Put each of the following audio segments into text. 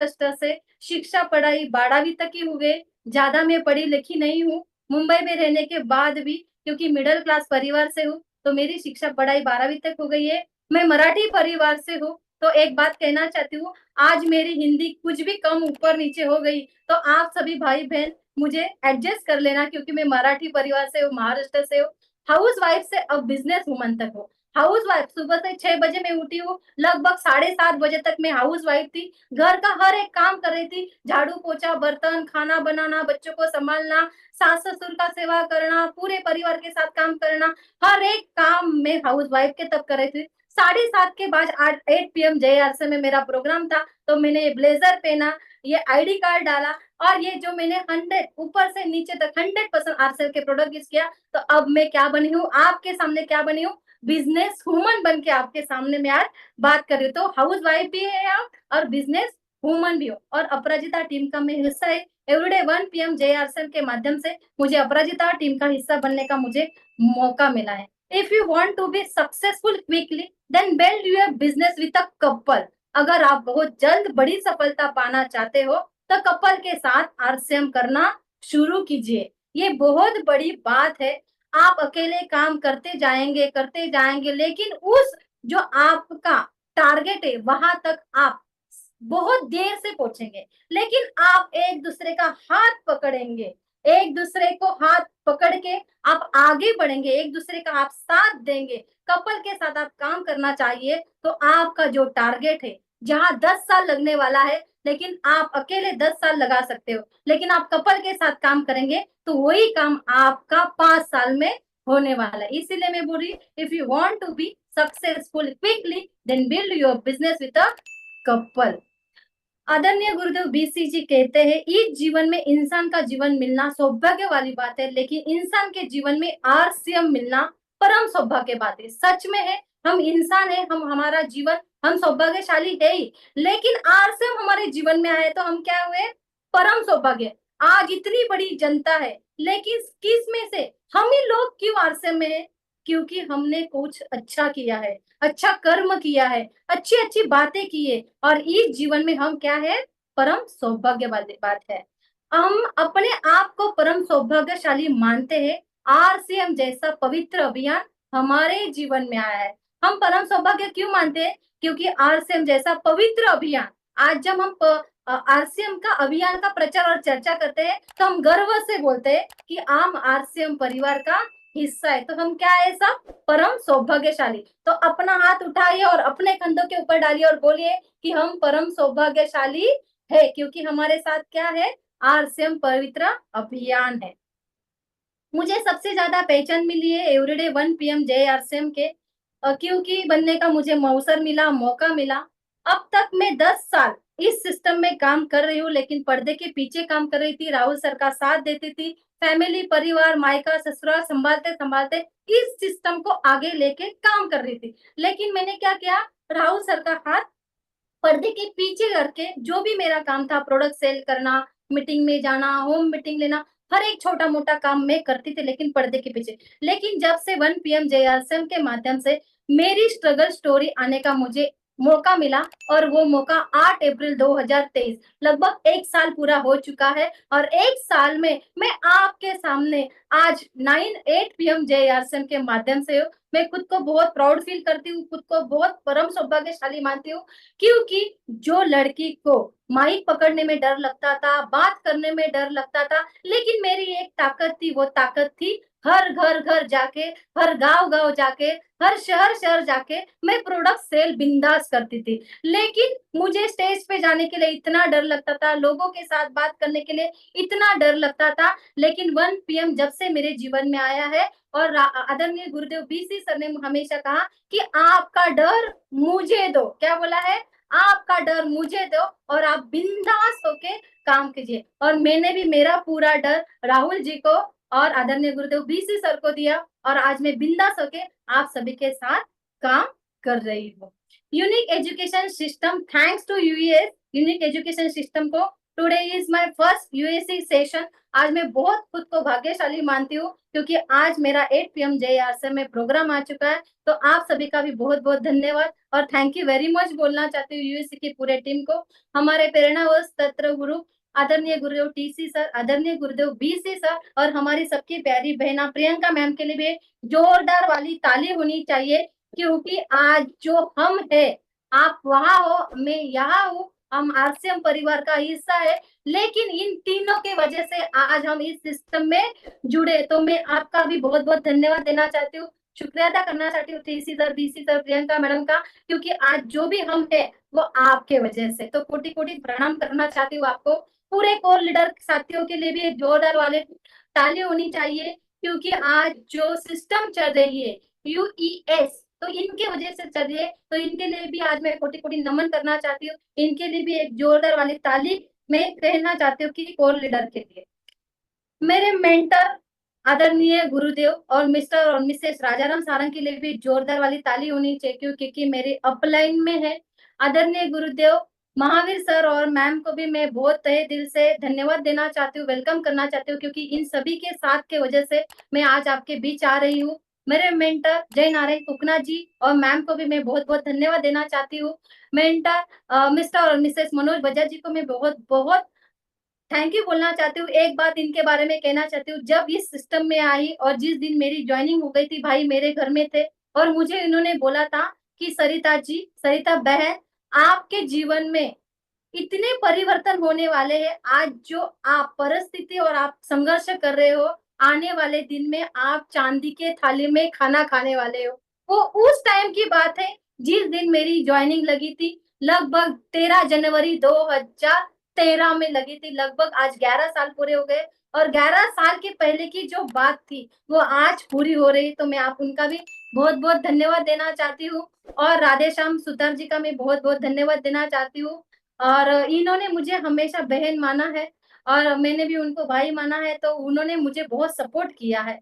महाराष्ट्र से शिक्षा पढ़ाई 12वीं तक की हुई। ज्यादा मैं पढ़ी लिखी नहीं हूँ। मुंबई में रहने के बाद भी, क्योंकि मिडिल क्लास परिवार से हूँ, तो मेरी शिक्षा पढ़ाई 12वीं तक हो गई है। मैं मराठी परिवार से हूँ, तो एक बात कहना चाहती हूँ, आज मेरी हिंदी कुछ भी कम ऊपर नीचे हो गई तो आप सभी भाई बहन मुझे एडजस्ट कर लेना, क्योंकि मैं मराठी परिवार से हूँ, महाराष्ट्र से हूँ। हाउस वाइफ से अब बिजनेस वुमन तक हूँ। हाउस वाइफ सुबह से 6 बजे मैं उठी हूँ, लगभग 7:30 बजे तक मैं हाउस वाइफ थी। घर का हर एक काम कर रही थी, झाड़ू पोछा, बर्तन, खाना बनाना, बच्चों को संभालना, सास ससुर का सेवा करना, पूरे परिवार के साथ काम करना, हर एक काम मैं हाउस वाइफ के तब कर रही थी। 7:30 के बाद 8 PM JRC में मेरा प्रोग्राम था, तो मैंने ये ब्लेजर पहना, ये आईडी कार्ड डाला, और ये जो मैंने 100 ऊपर से नीचे तक 100% आरसेल के प्रोडक्ट यूज किया, तो अब मैं क्या बनी हूँ, आपके सामने क्या बनी हूँ, बिजनेस वुमन बन के आपके सामने मैं आज बात कर रही हूँ। तो हाउस वाइफ भी है आप और बिजनेस वुमन भी हो, और अपराजिता टीम का मैं हिस्सा है। एवरीडे 1 PM JRSM के माध्यम से मुझे अपराजिता टीम का हिस्सा बनने का मुझे मौका मिला है। If you want to be successful quickly, then build your business with a couple. अगर आप बहुत जल्द बड़ी सफलता पाना चाहते हो, तो कपल के साथ आरसीएम करना शुरू कीजिए। ये बहुत बड़ी बात है। आप अकेले काम करते जाएंगे, लेकिन उस जो आपका टारगेट है वहां तक आप बहुत देर से पहुंचेंगे। लेकिन आप एक दूसरे का हाथ पकड़ेंगे, एक दूसरे को हाथ पकड़ के आप आगे बढ़ेंगे, एक दूसरे का आप साथ देंगे, कपल के साथ आप काम करना चाहिए, तो आपका जो टारगेट है, जहां 10 साल लगने वाला है, लेकिन आप अकेले 10 साल लगा सकते हो, लेकिन आप कपल के साथ काम करेंगे तो वही काम आपका 5 साल में होने वाला है। इसीलिए मैं बोल रही, if you want to be successful quickly, then build your business with a couple. आदरणीय गुरुदेव बीसी जी कहते हैं, इस जीवन में इंसान का जीवन मिलना सौभाग्य वाली बात है, लेकिन इंसान के जीवन में आरसीएम मिलना परम सौभाग्य बात है। सच में है, हम इंसान है, हम हमारा जीवन, हम सौभाग्यशाली है ही, लेकिन आरसीएम हमारे जीवन में आए तो हम क्या हुए, परम सौभाग्य। आज इतनी बड़ी जनता है, लेकिन किस में से हम ही लोग क्यों आरसीएम में है? क्योंकि हमने कुछ अच्छा किया है, अच्छा कर्म किया है, अच्छी अच्छी बातें की है, और इस जीवन में हम क्या है, परम सौभाग्य वाली बात है। हम अपने आप को परम सौभाग्यशाली मानते हैं। आरसीएम जैसा पवित्र अभियान हमारे जीवन में आया है। हम परम सौभाग्य क्यों मानते हैं? क्योंकि आरसीएम जैसा पवित्र अभियान, आज जब हम आरसीएम का अभियान का प्रचार और चर्चा करते हैं, तो हम गर्व से बोलते हैं कि हम आरसीएम परिवार का हिस्सा है। तो हम क्या है, सब परम सौभाग्यशाली। तो अपना हाथ उठाइए और अपने कंधों के ऊपर डालिए और बोलिए कि हम परम सौभाग्यशाली है, क्योंकि हमारे साथ क्या है, आरसीएम पवित्र अभियान है। मुझे सबसे ज्यादा पहचान मिली है एवरीडे 1 PM जय आरसीएम के, क्योंकि बनने का मुझे अवसर मिला, मौका मिला। अब तक मैं 10 साल इस सिस्टम में काम कर रही हूँ, लेकिन पर्दे के पीछे काम कर रही थी, राहुल सर का साथ देती थी, फैमिली, परिवार, मायका, ससुराल संभालते संभालते इस सिस्टम को आगे लेके काम कर रही थी। लेकिन मैंने क्या किया, राहुल सर का हाथ पर्दे के पीछे करके जो भी मेरा काम था, प्रोडक्ट सेल करना, मीटिंग में जाना, होम मीटिंग लेना, हर एक छोटा मोटा काम मैं करती थी, लेकिन पर्दे के पीछे। लेकिन जब से 1 PM JRSM के माध्यम से मेरी स्ट्रगल स्टोरी आने का मुझे मौका मिला, और वो मौका 8 अप्रैल 2023, लगभग 1 साल पूरा हो चुका है, और 1 साल में मैं आपके सामने आज 8 PM JRSM के माध्यम से मैं खुद को बहुत प्राउड फील करती हूँ, खुद को बहुत परम सौभाग्यशाली मानती हूँ। क्योंकि जो लड़की को माइक पकड़ने में डर लगता था, बात करने में डर लगता था, लेकिन मेरी एक ताकत थी, वो ताकत थी हर घर घर जाके, हर गांव गांव जाके, हर शहर शहर जाके मैं प्रोडक्ट सेल बिंदास करती थी। लेकिन मुझे स्टेज पे जाने के लिए इतना डर लगता था, लोगों के साथ बात करने के लिए इतना डर लगता था, लेकिन 1 PM जब से मेरे जीवन में आया है, और आदरणीय गुरुदेव बीसी सर ने हमेशा कहा कि आपका डर मुझे दो, क्या बोला है, आपका डर मुझे दो और आप बिंदास होके काम कीजिए। और मैंने भी मेरा पूरा डर राहुल जी को और आदरणीय गुरुदेव बीसी सर को दिया, और आज मैं बिंदास होके आप सभी के साथ काम कर रही हूँ। Unique education system, thanks to us unique education system को today is my first USC session. आज मैं बहुत खुद को भाग्यशाली मानती हूँ क्योंकि आज मेरा 8 पीएम JRC में प्रोग्राम आ चुका है। तो आप सभी का भी बहुत बहुत धन्यवाद और थैंक यू वेरी मच बोलना चाहती हूँ यूएससी की पूरे टीम को, हमारे प्रेरणा व तत्र गुरु आदरणीय गुरुदेव TC सर, आदरणीय गुरुदेव BC सर और हमारी सबकी प्यारी बहना प्रियंका मैम के लिए भी जोरदार वाली ताली होनी चाहिए क्योंकि आज जो हम है, आप वहां हो, मैं यहाँ हूँ, हम RCM परिवार का हिस्सा है, लेकिन इन तीनों की वजह से आज हम इस सिस्टम में जुड़े। तो मैं आपका भी बहुत बहुत धन्यवाद देना चाहती हूँ, शुक्रिया अदा करना चाहती हूँ TC sir, BC sir, Priyanka madam का, क्योंकि आज जो भी हम है वो आपके वजह से। तो कोटि कोटि प्रणाम करना चाहती हूँ आपको। पूरे कोर लीडर साथियों के लिए भी एक जोरदार वाले ताली होनी चाहिए क्योंकि आज जो सिस्टम चल रही है UES, तो इनके वजह से चल रही है। तो इनके लिए भी आज मैं कोटि कोटि नमन करना चाहती हूँ, इनके लिए भी एक जोरदार वाली ताली मैं कहना चाहती हूँ कि कोर लीडर के लिए। मेरे मेंटर आदरणीय गुरुदेव और मिस्टर और मिसेस राजाराम सारंग के लिए भी जोरदार वाली ताली होनी चाहिए क्योंकि मेरे अपलाइन में है। आदरणीय गुरुदेव महावीर सर और मैम को भी मैं बहुत तहे दिल से धन्यवाद देना चाहती हूँ, वेलकम करना चाहती हूँ क्योंकि इन सभी के साथ के वजह से मैं आज आपके बीच आ रही हूँ। मेरे मेंटर जय नारायण कुकना जी और मैम को भी मैं बहुत बहुत धन्यवाद देना चाहती हूँ। मेंटर मिस्टर और मिसेस मनोज बजाज जी को मैं बहुत बहुत थैंक यू बोलना चाहती हूँ। एक बात इनके बारे में कहना चाहती हूँ, जब इस सिस्टम में आई और जिस दिन मेरी ज्वाइनिंग हो गई थी, भाई मेरे घर में थे और मुझे इन्होंने बोला था कि सरिता जी, सरिता बहन, आपके जीवन में इतने परिवर्तन होने वाले हैं। आज जो आप परिस्थिति और आप संघर्ष कर रहे हो, आने वाले दिन में आप चांदी के थाली में खाना खाने वाले हो। वो उस टाइम की बात है जिस दिन मेरी ज्वाइनिंग लगी थी, लगभग 13 जनवरी 2013 में लगी थी। लगभग आज 11 साल पूरे हो गए और 11 साल के पहले की जो बात थी वो आज पूरी हो रही। तो मैं आप उनका भी बहुत बहुत धन्यवाद देना चाहती हूँ और राधेश्याम सुतार जी का मैं बहुत बहुत धन्यवाद देना चाहती हूँ। और इन्होंने मुझे हमेशा बहन माना है और मैंने भी उनको भाई माना है, तो उन्होंने मुझे बहुत सपोर्ट किया है।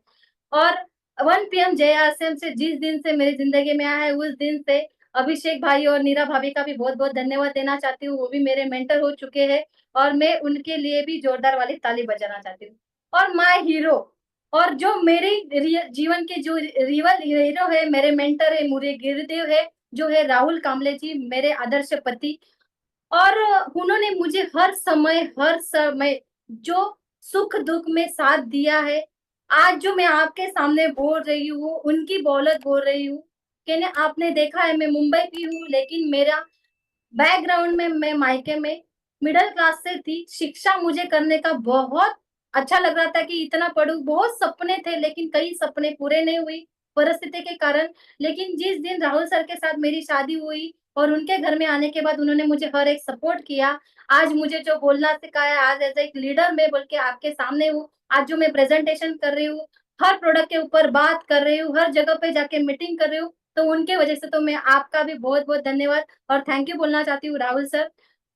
और 1 पीएम JRCM से जिस दिन से मेरी जिंदगी में आया है, उस दिन से अभिषेक भाई और नीरा भाभी का भी बहुत बहुत धन्यवाद देना चाहती हूँ, वो भी मेरे मेंटर हो चुके हैं और मैं उनके लिए भी जोरदार वाली ताली बजाना चाहती हूँ। और माय हीरो और जो मेरे जीवन के जो रियल हीरो है, मेरे मेंटर है, मेरे गुरुदेव है, जो है राहुल कामले जी, मेरे आदर्श पति। और उन्होंने मुझे हर समय जो सुख-दुःख में साथ दिया है। आज जो मैं आपके सामने बोल रही हूँ, उनकी बदौलत बोल रही हूँ। कहने आपने देखा है मैं मुंबई की हूँ, लेकिन मेरा बैकग्राउंड में मैं मायके में मिडल क्लास से थी। शिक्षा मुझे करने का बहुत अच्छा लग रहा था कि इतना पढूँ, बहुत सपने थे लेकिन कई सपने पूरे नहीं हुई परिस्थिति के कारण। लेकिन जिस दिन राहुल सर के साथ मेरी शादी हुई और उनके घर में आने के बाद उन्होंने मुझे हर एक सपोर्ट किया। आज मुझे जो बोलना सिखाया, आज एज़ एक लीडर मैं बोल के आपके सामने हूँ। आज जो मैं प्रेज़ेंटेशन कर रही हूँ, हर प्रोडक्ट के ऊपर बात कर रही हूँ, हर जगह पे जाके मीटिंग कर रही हूँ, तो उनके वजह से। तो मैं आपका भी बहुत-बहुत धन्यवाद और थैंक यू बोलना चाहती हूँ राहुल सर।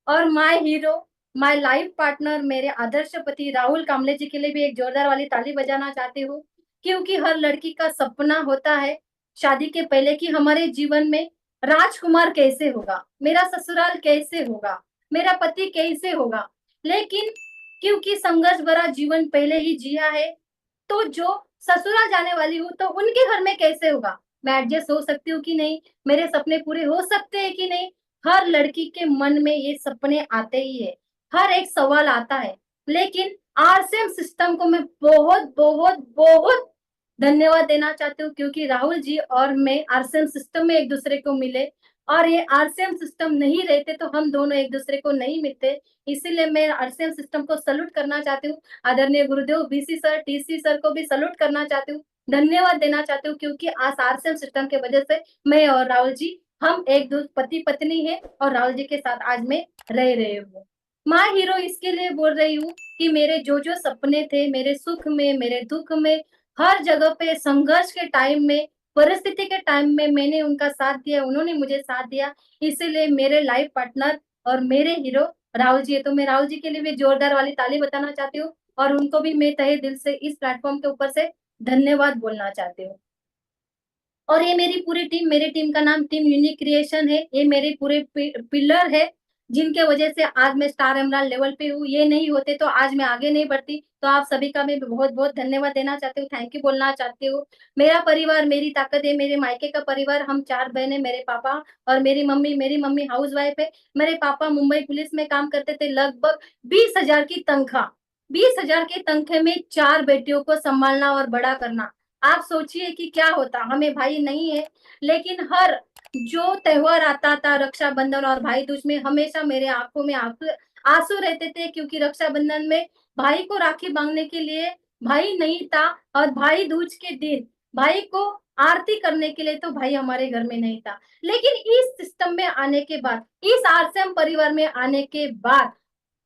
और my hero, my life partner, मेरे आदर्श पति राहुल कामले जी के लिए भी एक जोरदार वाली ताली बजाना चाहती हूँ, क्योंकि हर लड़की का सपना होता है शादी के पहले कि हमारे जीवन में राजकुमार कैसे होगा, मेरा ससुराल कैसे होगा, मेरा पति कैसे होगा। लेकिन क्योंकि संघर्ष भरा जीवन पहले ही जिया है, तो जो ससुराल जाने वाली हूँ तो उनके घर में कैसे होगा? मैं एडजस्ट हो सकती हूँ कि नहीं? मेरे सपने पूरे हो सकते हैं कि नहीं? हर लड़की के मन में ये सपने आते ही है, हर एक सवाल आता है। लेकिन RCM सिस्टम को मैं बहुत, बहुत, बहुत धन्यवाद देना चाहती हूँ क्योंकि राहुल जी और मैं RCM सिस्टम में एक-दूसरे को मिले और ये RCM सिस्टम नहीं रहते तो हम दोनों एक-दूसरे को नहीं मिलते। इसीलिए मैं RCM सिस्टम को सैल्यूट करना चाहती हूँ। आदरणीय गुरुदेव BC सर, TC सर को भी सैल्यूट करना चाहती हूँ, धन्यवाद देना चाहती हूँ क्योंकि आज RCM सिस्टम की वजह से मैं और राहुल जी हम एक पति-पत्नी हैं और राहुल जी के साथ आज मैं रह रही हूँ। माँ हीरो इसके लिए बोल रही हूँ कि मेरे जो-जो सपने थे, मेरे सुख में, मेरे दुःख में, हर जगह पे संघर्ष के टाइम में, परिस्थिति के टाइम में मैंने उनका साथ दिया, उन्होंने मुझे साथ दिया। इसीलिए मेरे लाइफ पार्टनर और मेरे हीरो राहुल जी है। तो मैं राहुल जी के लिए भी जोरदार वाली ताली बताना चाहती हूँ और उनको भी मैं तहे दिल से इस प्लेटफ़ॉर्म के ऊपर से धन्यवाद बोलना चाहती हूँ। और ये मेरी पूरी टीम, मेरी टीम का नाम टीम यूनिक क्रिएशन है। ये मेरे पूरे पिलर है जिनके वजह से आज मैं स्टार एमराल्ड लेवल पे हूँ। ये नहीं होते तो आज मैं आगे नहीं बढ़ती। तो आप सभी का मैं बहुत-बहुत धन्यवाद देना चाहती हूँ, थैंक यू बोलना चाहती हूँ। मेरा परिवार मेरी ताकत है, मेरे मायके का परिवार, हम 4 बहन हैं, मेरे पापा और मेरी मम्मी हाउसवाइफ है। मेरे पापा मुंबई पुलिस में काम करते थे, लगभग 20,000 की तनख्वाह। 20,000 के तनखे में 4 बेटियों को सँभालना और बड़ा करना। आप सोचिए कि क्या होता? हमें भाई नहीं है, लेकिन हर जो त्योहार आता था रक्षाबंधन और भाई दूज में हमेशा मेरे आँखों में आँसू आँसू रहते थे, क्योंकि रक्षाबंधन में भाई को राखी बाँधने के लिए भाई नहीं था और भाई दूज के दिन भाई को आरती करने के लिए तो भाई हमारे घर में नहीं था। लेकिन इस सिस्टम में आने के बाद, इस आरसीएम परिवार में आने के बाद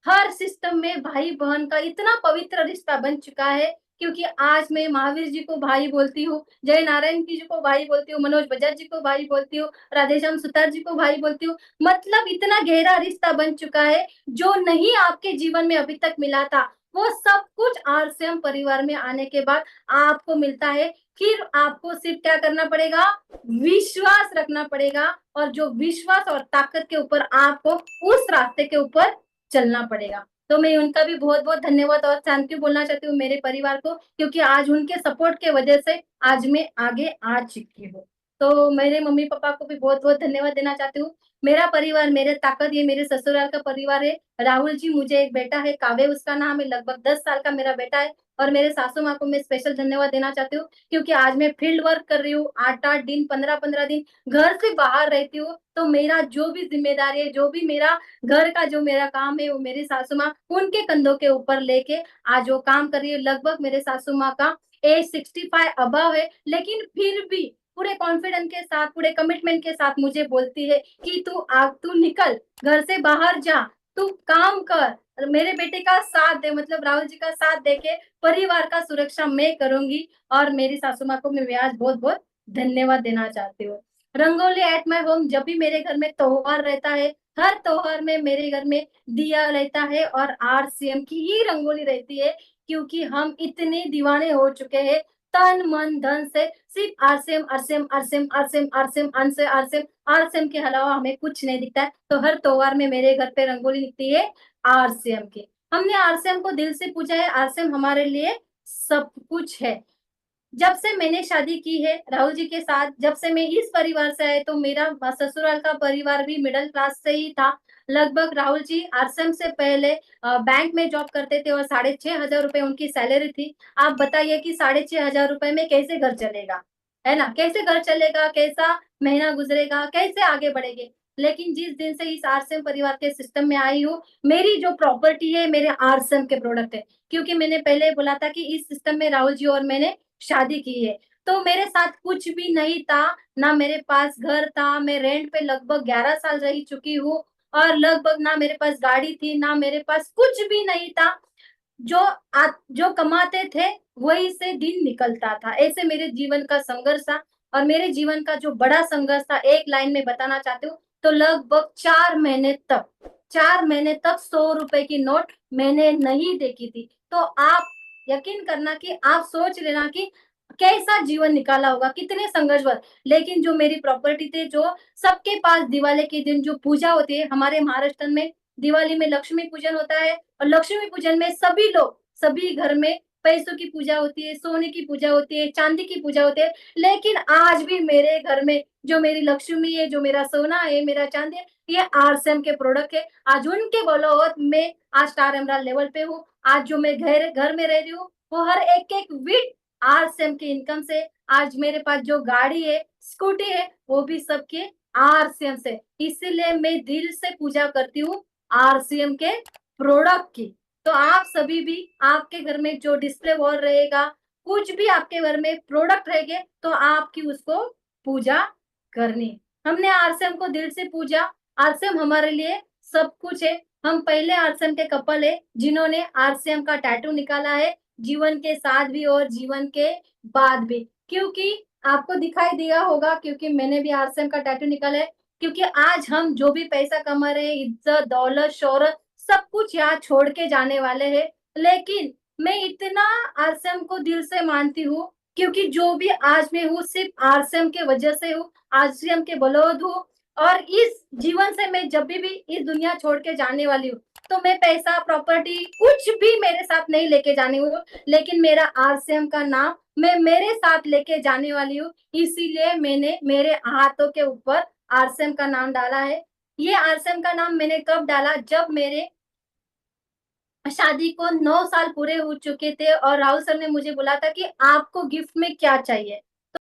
हर सिस्टम में भाई-बहन का इतना पवित्र रिश्ता बन चुका है, क्योंकि आज मैं महावीर जी को भाई बोलती हूँ, जय नारायण जी को भाई बोलती हूँ, मनोज बजाज जी को भाई बोलती हूँ, राधेश्याम सुतार जी को भाई बोलती हूँ। मतलब इतना गहरा रिश्ता बन चुका है, जो नहीं आपके जीवन में अभी तक मिला था, वो सब कुछ आरसीएम परिवार में आने के बाद आपको मिलता है। फिर आपको सिर्फ क्या करना पड़ेगा? विश्वास रखना पड़ेगा, और जो विश्वास और ताकत के ऊपर आपको उस रास्ते के ऊपर चलना पड़ेगा। तो मैं उनका भी बहुत-बहुत धन्यवाद और थैंक यू बोलना चाहती हूँ मेरे परिवार को, क्योंकि आज उनके सपोर्ट के वजह से आज मैं आगे आ चुकी हूँ। तो मेरे मम्मी-पापा को भी बहुत-बहुत धन्यवाद देना चाहती हूँ। मेरा परिवार मेरे ताकत, ये मेरे ससुराल का परिवार है। राहुल जी, मुझे एक बेटा है, काव्य उसका नाम है, लगभग 10 साल का मेरा बेटा है, और मेरे सासू माँ को मैं स्पेशल धन्यवाद देना चाहती हूँ, क्योंकि आज मैं फील्ड वर्क कर रही हूँ, 8-8 दिन, 15-15 दिन घर से बाहर रहती हूँ, तो मेरा जो भी ज़िम्मेदारी है, जो भी मेरा घर का जो मेरा काम है, वो मेरी सासू माँ उनके कंधों के ऊपर लेके आज वो काम कर रही है। लगभग मेरे सासू माँ का एज 65 अबव है, लेकिन फिर भी पूरे कॉन्फिडेंस के साथ, पूरे कमिटमेंट के साथ मुझे बोलती है कि तू निकल, घर से बाहर जा, तू काम कर, और मेरे बेटे का साथ दे, मतलब राहुल जी का साथ देके परिवार का सुरक्षा मैं करूँगी, और मेरी सासू माँ को मैं भी आज बहुत-बहुत धन्यवाद देना चाहती हूँ। रंगोली एट माय होम, जब भी मेरे घर में त्योहार रहता है, हर त्योहार में मेरे घर में दिया रहता है और आरसीएम की ही रंगोली रहती है, क्योंकि हम इतने दीवाने हो चुके हैं तन मन धन से, सिर्फ RCM RCM RCM RCM RCM RCM RCM RCM के अलावा हमें कुछ नहीं दिखता है। तो हर त्योहार में मेरे घर पे रंगोली दिखती है आरसीएम की। हमने आरसीएम को दिल से पूजा है, आरसीएम हमारे लिए सब कुछ है। जब से मैंने शादी की है राहुल जी के साथ, जब से मैं इस परिवार से आई, तो मेरा ससुराल का परिवार भी मिडिल क्लास से ही था। लगभग राहुल जी आरसीएम से पहले बैंक में जॉब करते थे और 6,500 रुपए उनकी सैलरी थी। आप बताइए कि 6,500 रुपए में कैसे घर चलेगा, है ना? कैसे घर चलेगा, कैसा महीना गुजरेगा, कैसे आगे बढ़ेंगे? लेकिन जिस दिन से इस आरसीएम परिवार के सिस्टम में आई हूँ, मेरी जो प्रॉपर्टी है मेरे आरसीएम के प्रोडक्ट है। क्योंकि मैंने पहले बोला था कि इस सिस्टम में राहुल जी और मैंने शादी की है, तो मेरे साथ कुछ भी नहीं था, ना मेरे पास घर था, मैं रेंट पे लगभग 11 साल रह चुकी हूँ, और लगभग ना मेरे पास गाड़ी थी, ना मेरे पास कुछ भी नहीं था। जो कमाते थे, वही से दिन निकलता था। ऐसे मेरे जीवन का संघर्ष था, और मेरे जीवन का जो बड़ा संघर्ष था, एक लाइन में बताना चाहती हूँ, तो लगभग 4 महीने तक 100 रुपए की नोट मैंने नहीं देखी थी। तो आप यकीन करना कि आप सोच लेना कि कैसा जीवन निकाला होगा, कितने संघर्ष भर। लेकिन जो मेरी प्रॉपर्टी थी, जो सबके पास दिवाली के दिन जो पूजा होती है, हमारे महाराष्ट्र में दिवाली में लक्ष्मी पूजन होता है, और लक्ष्मी पूजन में सभी लोग, सभी घर में पैसों की पूजा होती है, सोने की पूजा होती है, चांदी की पूजा होती है। लेकिन आज भी मेरे घर में जो मेरी लक्ष्मी है, जो मेरा सोना है, मेरा चांदी है, ये आरसीएम के प्रोडक्ट है। आज उनके बदौलत मैं आज स्टार एमराल्ड लेवल पे हूँ। आज जो मैं घर घर में रह रही हूँ, वो हर एक-एक बिट आरसीएम की इनकम से। आज मेरे पास जो गाड़ी है, स्कूटी है, वो भी सबके आरसीएम से। इसीलिए मैं दिल से पूजा करती हूँ आरसीएम के प्रोडक्ट की। तो आप सभी भी, आपके घर में जो डिस्प्ले वॉल रहेगा, कुछ भी आपके घर में प्रोडक्ट रहेंगे, तो आपकी उसको पूजा करनी। हमने आरसीएम को दिल से पूजा, आरसीएम हमारे लिए सब कुछ है। हम पहले आरसीएम के कपल है, जिन्होंने आरसीएम का टैटू निकाला है, जीवन के साथ भी और जीवन के बाद भी। क्योंकि आपको दिखाई दिया होगा, क्योंकि मैंने भी आरसीएम का टैटू निकाला है, क्योंकि आज हम जो भी पैसा कमा रहे हैं, इज्जत, दौलत, शोहरत, सब कुछ यहाँ छोड़ के जाने वाले हैं। लेकिन मैं इतना आरसीएम को दिल से मानती हूँ, क्योंकि जो भी आज मैं हूँ, सिर्फ आरसीएम के वजह से हूँ, आरसीएम के बलौद हूँ। और इस जीवन से मैं जब भी इस दुनिया छोड़ के जाने वाली हूँ, तो मैं पैसा, प्रॉपर्टी कुछ भी मेरे साथ नहीं लेके जानी हूँ, लेकिन मेरा आरसीएम का नाम मैं मेरे साथ लेके जाने वाली हूँ। इसीलिए मैंने मेरे हाथों के ऊपर आरसीएम का नाम डाला है। ये आरसीएम का नाम मैंने कब डाला, जब मेरे शादी को 9 साल पूरे हो चुके थे और राहुल सर ने मुझे बोला था कि आपको गिफ्ट में क्या चाहिए?